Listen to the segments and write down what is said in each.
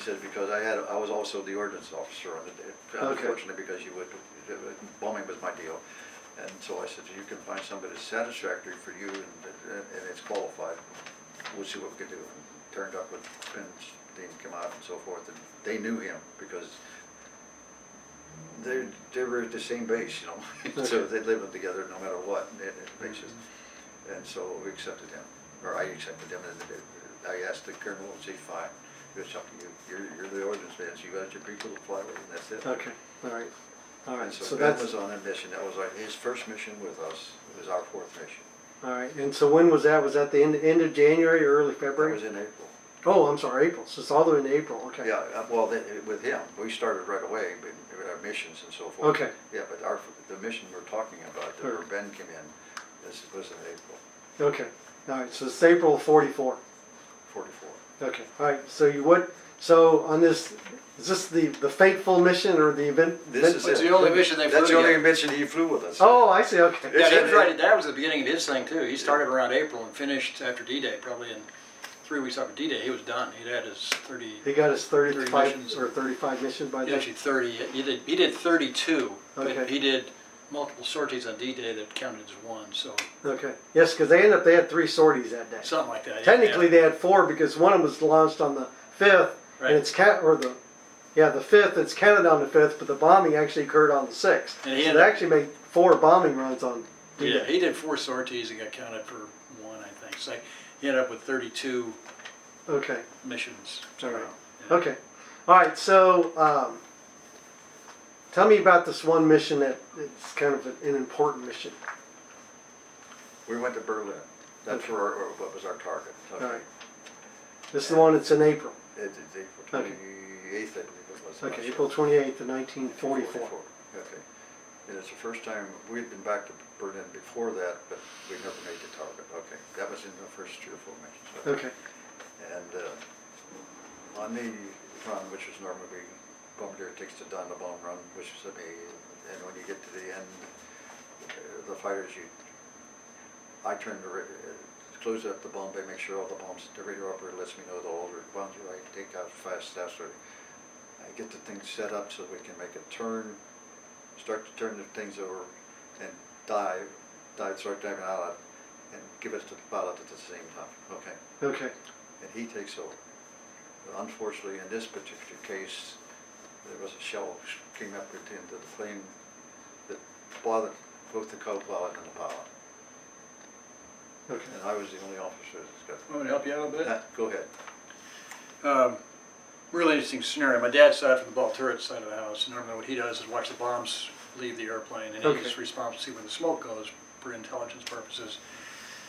said, because I was also the ordnance officer on the day, unfortunately, because bombing was my deal. And so I said, you can find somebody that's satisfactory for you and it's qualified. We'll see what we can do. And turned up with Dean come out and so forth, and they knew him because they were at the same base, you know. So they lived together no matter what basis. And so we accepted him, or I accepted him, and I asked the colonel, and he said, fine, it's up to you. You're the ordnance man, so you got your people to fly with, and that's it. Okay, all right. All right, And so so Ben that's, was on a mission. That was like his first mission with us. It was our fourth mission. all right, and so when was that? Was that the end of January or early That February? was in April. Oh, I'm sorry, April, so it's all the way in April, okay. Yeah, well, with him, we started right away with our missions and so forth. Okay. Yeah, but the mission we're talking about, where Ben came in, this was in April. Okay, all right, so it's April of 44. 44. Okay, all right, so on this, is this the fateful mission or the event? This is It's it. the only mission they flew That's the only together. mission he flew with us. Oh, I see, okay. Yeah, he was right. That was the beginning of his thing too. He started around April and finished after D-Day, probably in 3 weeks after D-Day. He was done. He'd had his 30. He got his 35 missions. or 35 missions by then? Actually 30. He did 32, Okay. but he did multiple sorties on D-Day that counted as one. So Okay, yes, because they had 3 sorties that day. something like that. Technically, yeah. they had 4 because one of them was launched on the 5th, Right. and it's the 5th. It's counted on the 5th, but the bombing actually occurred on the 6th. And he so ended they up- actually made 4 bombing runs on D-Day. Yeah, he did 4 sorties and got counted for 1, I think. So he ended up with 32 Okay. missions. All right. Yeah. Okay. All right. So, tell me about this one mission that it's kind of an important mission. We went to Berlin. That's Okay. where what was our target. Okay. All right. This is the one that's in April. It's April 28th, I believe it was. Okay, April 28th of 1944. Okay. And it's the first time, we'd been back to Berlin before that, but we never made the target. Okay. That was in the first 3 or 4 missions. Okay. And on the run, which was normally bombardier takes the down the bomb run, which is me, and when you get to the end, the fighters, I turn close up the bomb bay, make sure all the bombs, the radio operator lets me know all the bombs are right, take out fast, faster. I get the thing set up so we can make a turn, start to turn the things over, and start diving out, and give it to the pilot at the same time. Okay. Okay. And he takes over. But unfortunately, in this particular case, there was a shell came up into the plane that bothered both the co-pilot and the pilot. Okay. And I was the only officer that's got. Want me to help you out a bit? Go ahead. Really interesting scenario. My dad sat from the ball turret side of the house. Normally what he does is watch the bombs leave the airplane, and he's responsible to see where the smoke goes for intelligence purposes.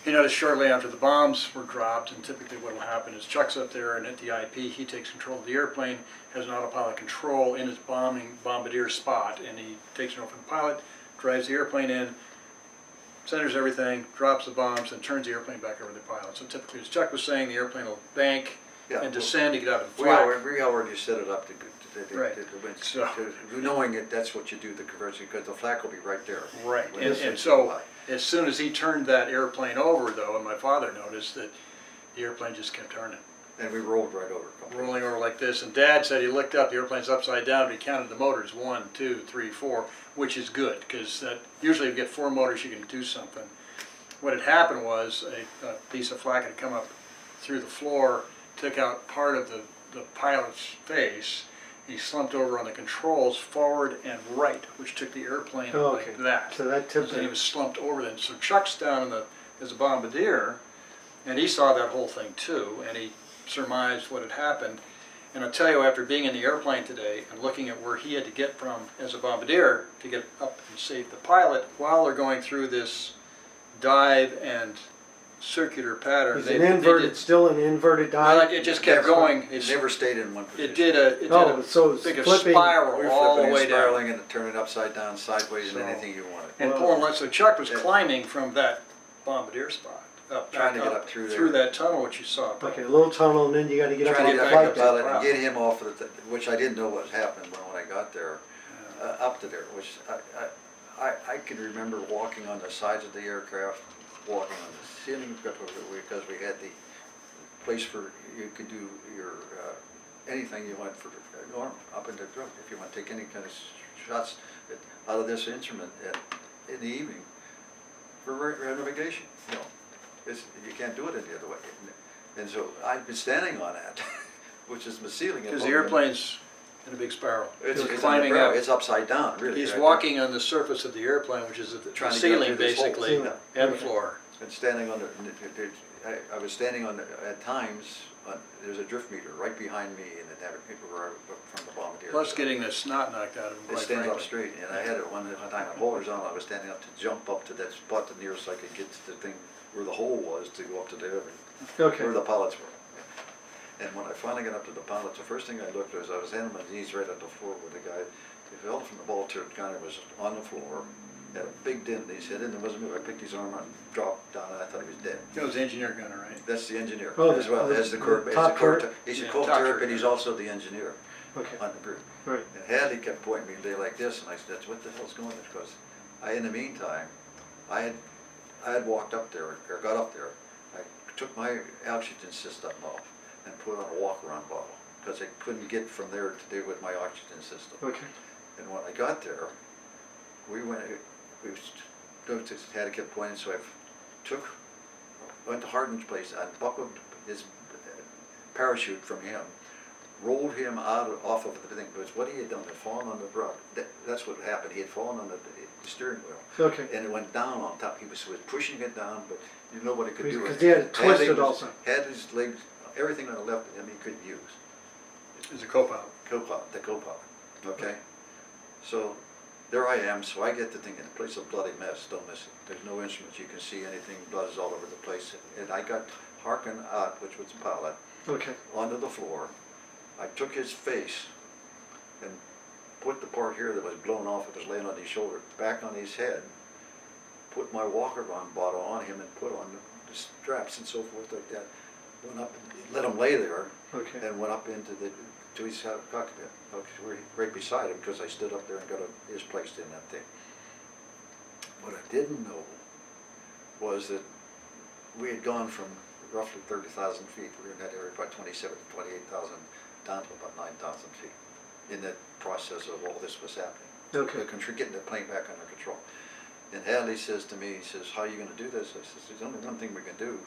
He noticed shortly after the bombs were dropped, and typically what will happen is Chuck's up there, and at the IP he takes control of the airplane, has an autopilot control in his bombardier spot, and he takes it over from the pilot, drives the airplane in, centers everything, drops the bombs, and turns the airplane back over to the pilot. So typically, as Chuck was saying, the airplane will bank and descend to get out of the flak. We already set it up to Right. So- knowing it, that's what you do, the conversion, because the flak will be right there. Right, When and, it's and in so flight. as soon as he turned that airplane over, though, and my father noticed that the airplane just kept turning, And we rolled right over. rolling over like this. And Dad said he looked up, the airplane's upside down, and he counted the motors, 1, 2, 3, 4, which is good, because usually if you get 4 motors, you can do something. What had happened was a piece of flak had come up through the floor, took out part of the pilot's face. He slumped over on the controls forward and right, which took the airplane like that. So that tipped And he it. was slumped over then. So Chuck's down as a bombardier, and he saw that whole thing too, and he surmised what had happened. And I'll tell you, after being in the airplane today and looking at where he had to get from as a bombardier to get up and save the pilot, while they're going through this dive and circular pattern. It's still an inverted dive. It just kept going. It never stayed in one position. It did a so it's big flipping. spiral We're all the flipping way and down. spiraling and turning upside down, sideways, So- and anything you wanted. And pulling right, so Chuck was climbing from that bombardier spot up, Trying to back get up through there. that tunnel, which you saw. Okay, a little tunnel, and then you got to get up Trying on to the get back flight up deck. pilot Wow. and get him off of which I didn't know what happened when I got there, up to there, which I can remember walking on the sides of the aircraft, walking on the ceiling, because we had the place for, you could do your anything you want for norm up in the truck. If you want to take any kind of shots out of this instrument in the evening for navigation, you know, you can't do it any other way. And so I've been standing on that, which is the ceiling. Because the airplane's in a big spiral. It's climbing up. It's upside down, really. He's right walking on the surface of the airplane, which is the Trying to get ceiling through this hole. basically, Yeah. and the floor. And standing on I was standing on at times, there's a drift meter right behind me, and it had people were from the bombardier. Plus getting the snot knocked out of him, It quite stands up frankly. straight, and I had it one time at horizontal. I was standing up to jump up to that spot the nearest I could get to the thing where the hole was to go up to the Okay. where the pilots were. And when I finally got up to the pilots, the first thing I looked was I was on my knees right at the floor with the guy. He fell from the ball turret, kind of was on the floor, had a big dent in his head, and there wasn't moving. I picked his arm up, dropped down, and I thought he was dead. That was the engineer gunner, right? That's the engineer, Oh, as well as the curb. top turret? He's a Yeah, co top turret, turret. but he's also the engineer Okay. on the group. Right. And Hadley kept pointing me day like this, and I said, "What the hell's going on?" Because in the meantime, I had walked up there, or got up there. I took my oxygen system off and put on a walk-around bottle because I couldn't get from there to do with my oxygen system. Okay. And when I got there, we had kept pointing, so I went to Hardin's place, I buckled his parachute from him, rolled him off of the thing, because what he had done, had fallen on the rug. That's what happened, he had fallen on the steering wheel. Okay. And it went down on top, he was pushing it down, but nobody could do it. Because he had it twisted also. Had his legs, everything on the left of him he couldn't use. He's a co-pilot. The co-pilot, okay? So there I am, so I get the thing in a place, a bloody mess, don't miss it. There's no instruments, you can see anything, blood is all over the place. And I got Harkin out, which was the pilot, Okay. onto the floor. I took his face and put the part here that was blown off, it was laying on his shoulder, back on his head, put my walk-around bottle on him and put on the straps and so forth like that. Went up and let him lay there, Okay. and went up to his cockpit, right beside him, because I stood up there and got his placed in that thing. What I didn't know was that we had gone from roughly 30,000 feet, we were in that area about 27 to 28,000, down to about 9,000 feet in that process of all this was happening. Okay. Getting the plane back under control. And Hadley says to me, he says, "How are you going to do this?" I says, "There's only one thing we can do.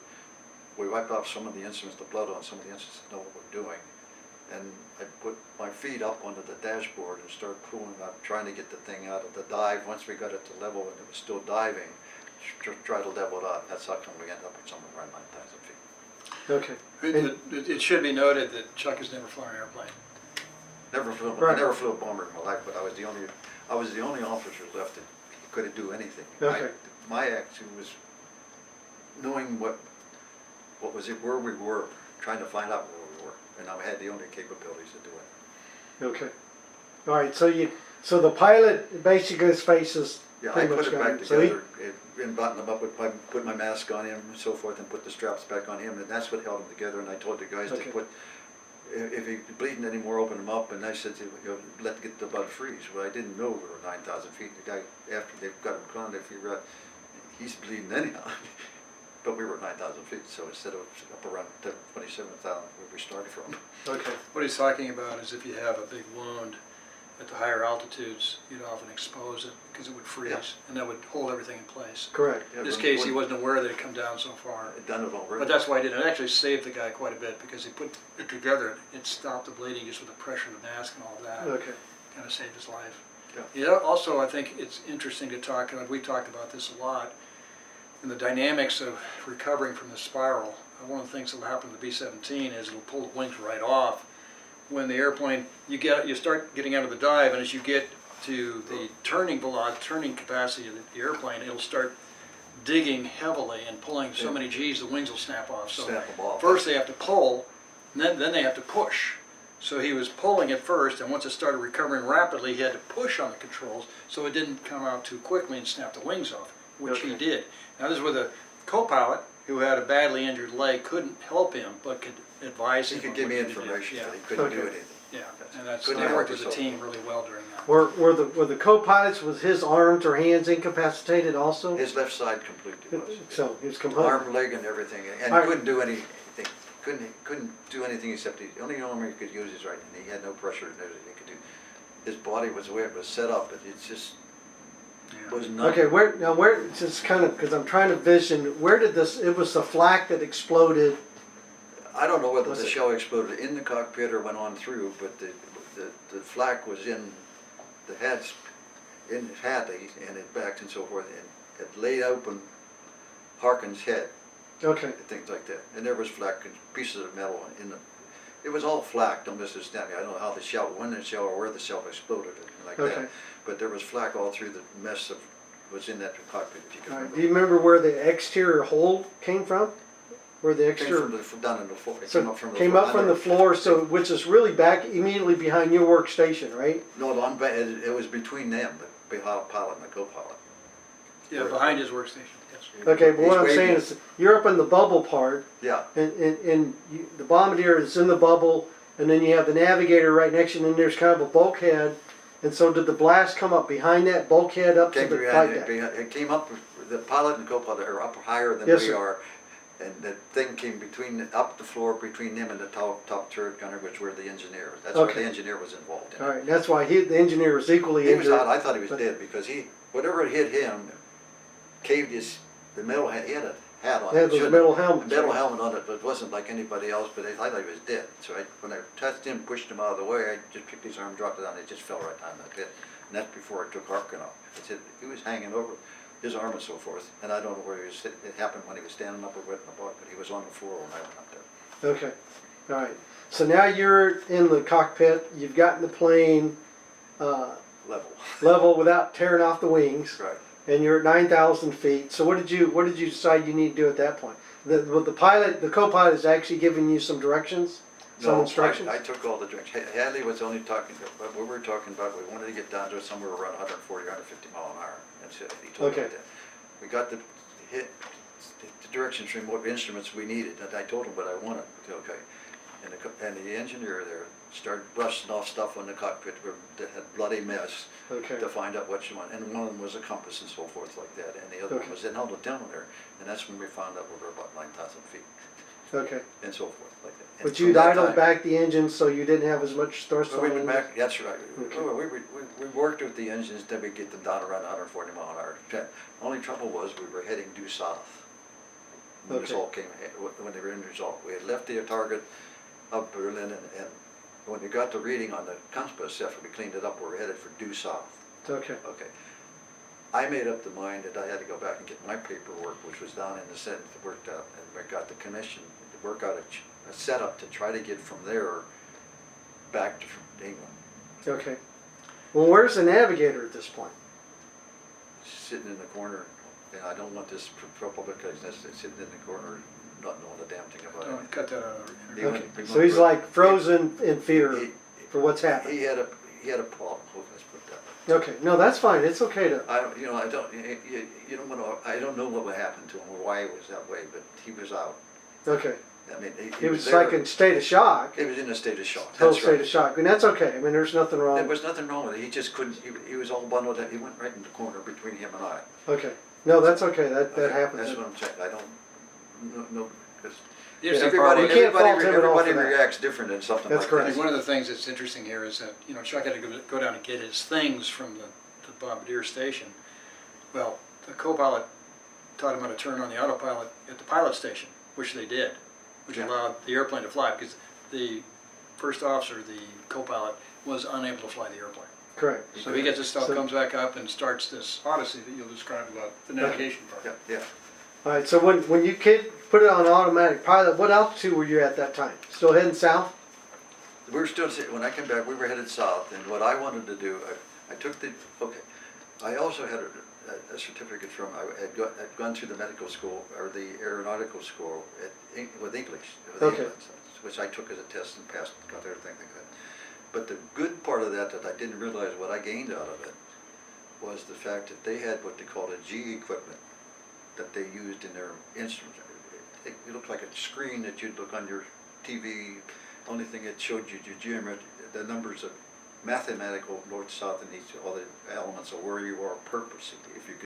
We wiped off some of the instruments, the blood on some of the instruments to know what we're doing." And I put my feet up onto the dashboard and started pulling up, trying to get the thing out of the dive. Once we got it to level and it was still diving, try to level it out. That's how come we ended up with somewhere around 9,000 feet. Okay. It should be noted that Chuck has never flown an airplane. I never flew a bomber in my life, but I was the only officer left that couldn't do anything. Okay. My action was knowing what was it, where we were, trying to find out where we were, and I had the only capabilities to do it. Okay. All right. So the pilot basically his face is Yeah, I pretty put much it gone. back So he- together and buttoned him up, put my mask on him and so forth, and put the straps back on him, and that's what held him together. And I told the guys Okay. to put, if he's bleeding anymore, open him up. And I said, get the blood freeze. Well, I didn't know we were 9,000 feet. The guy, after they've got him gone, they figured out he's bleeding anyhow. But we were 9,000 feet, so instead of up around 27,000 where we started from. Okay. What he's talking about is if you have a big wound at the higher altitudes, you'd often expose it because it would freeze, Yeah. and that would hold everything in place. Correct. Yeah, In this but case, he when- wasn't aware that it had come down so far. I'd done it already. But that's why I did it. It actually saved the guy quite a bit because he put it together. It stopped the bleeding just with the pressure of the mask and all of that. Okay. Kind of saved his life. Yeah. Yeah. Also, I think it's interesting to talk, and we talked about this a lot, in the dynamics of recovering from the spiral. One of the things that will happen to the B-17 is it'll pull the wings right off. When the airplane, you start getting out of the dive, and as you get to the turning capacity of the airplane, it'll start digging heavily and pulling so many G's, the wings will snap off. So Snap them off. first they have to pull, and then they have to push. So he was pulling it first, and once it started recovering rapidly, he had to push on the controls so it didn't come out too quickly and snap the wings off, which he Okay. did. Now this is with a co-pilot who had a badly injured leg, couldn't help him, but could advise He him. could on give what me he needed to do. information, Yeah, but he couldn't do Okay. anything. yeah, and that's, Couldn't they help worked as a himself. team really well during that. Were the co-pilots, was his arms or hands incapacitated also? His left side completely was. So he was composed. Arm, leg, and everything, and All right. couldn't do anything. couldn't do anything except, the only arm he could use is right, and he had no pressure, and everything he could do. His body was the way it was set up, but it's just, was not. Okay, where, just kind of, because I'm trying to vision, where did this, it was the flak that exploded. I don't know whether Was the it- shell exploded in the cockpit or went on through, but the flak was in the heads, in his hat, and it backed and so forth, and it laid open Harkin's head, Okay, and things like that. And there was flak and pieces of metal in the, it was all flak, don't misunderstand me. I don't know how the shell, when the shell or where the shell exploded, and like Okay. that. But there was flak all through the mess of, was in that cockpit, if you can all right. remember. Do you remember where the exterior hole came from? Where the It came exterior, from the, down in the floor. It so came up from the came floor. up from the floor, so, which is really back immediately behind your workstation, right? No, it was between them, the pilot and the co-pilot. Yeah, behind his workstation, yes. Okay, but what I'm He's saying waving. is, you're up in the bubble part, Yeah, and the bombardier is in the bubble, and then you have the navigator right next to you, and then there's kind of a bulkhead. And so did the blast come up behind that bulkhead up to came the behind, flight deck? it came up, the pilot and co-pilot are up higher than Yes, we sir. are. And the thing came up the floor between them and the top turret gunner, which were the engineers. That's why Okay. the engineer was involved in All it. right, that's why the engineer was equally He was injured. out, I thought he was but- dead because whatever hit him, caved the metal, he had a hat on. They had it, those shouldn't- metal helmets, A metal right? helmet on it, but it wasn't like anybody else, but I thought he was dead. So when I touched him, pushed him out of the way, I just picked his arm, dropped it down, and it just fell right on that pit. And that's before I took Harkin off. He was hanging over his arm and so forth, and I don't know where he was sitting. It happened when he was standing up or what in the boat, but he was on the floor when I went up there. Okay, all right. So now you're in the cockpit, you've gotten the plane Level. level without tearing off the wings, Right. and you're at 9,000 feet. So what did you decide you need to do at that point? The pilot, the co-pilot is actually giving you some directions, some No, instructions? I took all the drinks. Hadley was only talking, what we were talking about, we wanted to get down to somewhere around 140, 150 mile an hour. That's it, he told me Okay. that. We got the directions from what instruments we needed, and I told him what I wanted, okay. And the engineer there started busting off stuff on the cockpit that had bloody mess Okay. to find out what you want. And one of them was a compass and so forth like that, and the other Okay. one was an altimeter, and that's when we found out we were about 9,000 feet, and Okay. so forth like that. And But from you'd that idled time- back the engine so you didn't have as much thrust Well, on we it? went back, that's right. Okay. We worked with the engines, then we get them down around 140 mile an hour. The only trouble was we were heading due south. When this Okay. all came, when they were in result. We had left the target of Berlin, and when we got the reading on the compass, after we cleaned it up, we were headed for due south. Okay, Okay. I made up the mind that I had to go back and get my paperwork, which was down in the Senate, worked out, and we got the commission to work out a setup to try to get from there back to England. okay. Well, where's the navigator at this point? Sitting in the corner, and I don't want this for public, because sitting in the corner, not knowing a damn thing about Don't it. cut that out. He Okay, went- so he's like frozen in fear He- for what's happening. He had a problem, let's put it that way. Okay, no, that's fine, it's okay to, I don't, you don't want to, I don't know what would happen to him or why it was that way, but he was out. okay. I mean, He was there. like in state of shock, He was in a state of shock, total that's state right. of shock, and that's okay, I mean, there's nothing There wrong. was nothing wrong with it, he just couldn't, he was all bundled up, he went right in the corner between him and I. Okay, no, that's okay, that Okay, happens. That's what I'm saying, I don't, no, 'cause The interesting part everybody, was- You can't fault him at all everybody for that. reacts different in something like That's that. correct. I think one of the things that's interesting here is that, you know, Chuck had to go down and get his things from the bombardier station. Well, the co-pilot taught him how to turn on the autopilot at the pilot station, which they did, which Yeah. allowed the airplane to fly, because the first officer, the co-pilot, was unable to fly the airplane. Correct. So he gets his stuff, So- comes back up and starts this odyssey that you'll describe about the navigation part. Yeah, yeah. All right, so when you put it on automatic pilot, what altitude were you at that time? Still heading south? We were still, when I came back, we were headed south, and what I wanted to do, I took the, okay, I also had a certificate from, I'd gone through the medical school, or the aeronautical school with English, Okay. which I took as a test and passed, got everything like that. But the good part of that I didn't realize what I gained out of it, was the fact that they had what they called a G equipment that they used in their instruments. It looked like a screen that you'd look on your TV. Only thing it showed you your geometry, the numbers of mathematical north, south, and east, all the elements of where you are purposely, if you could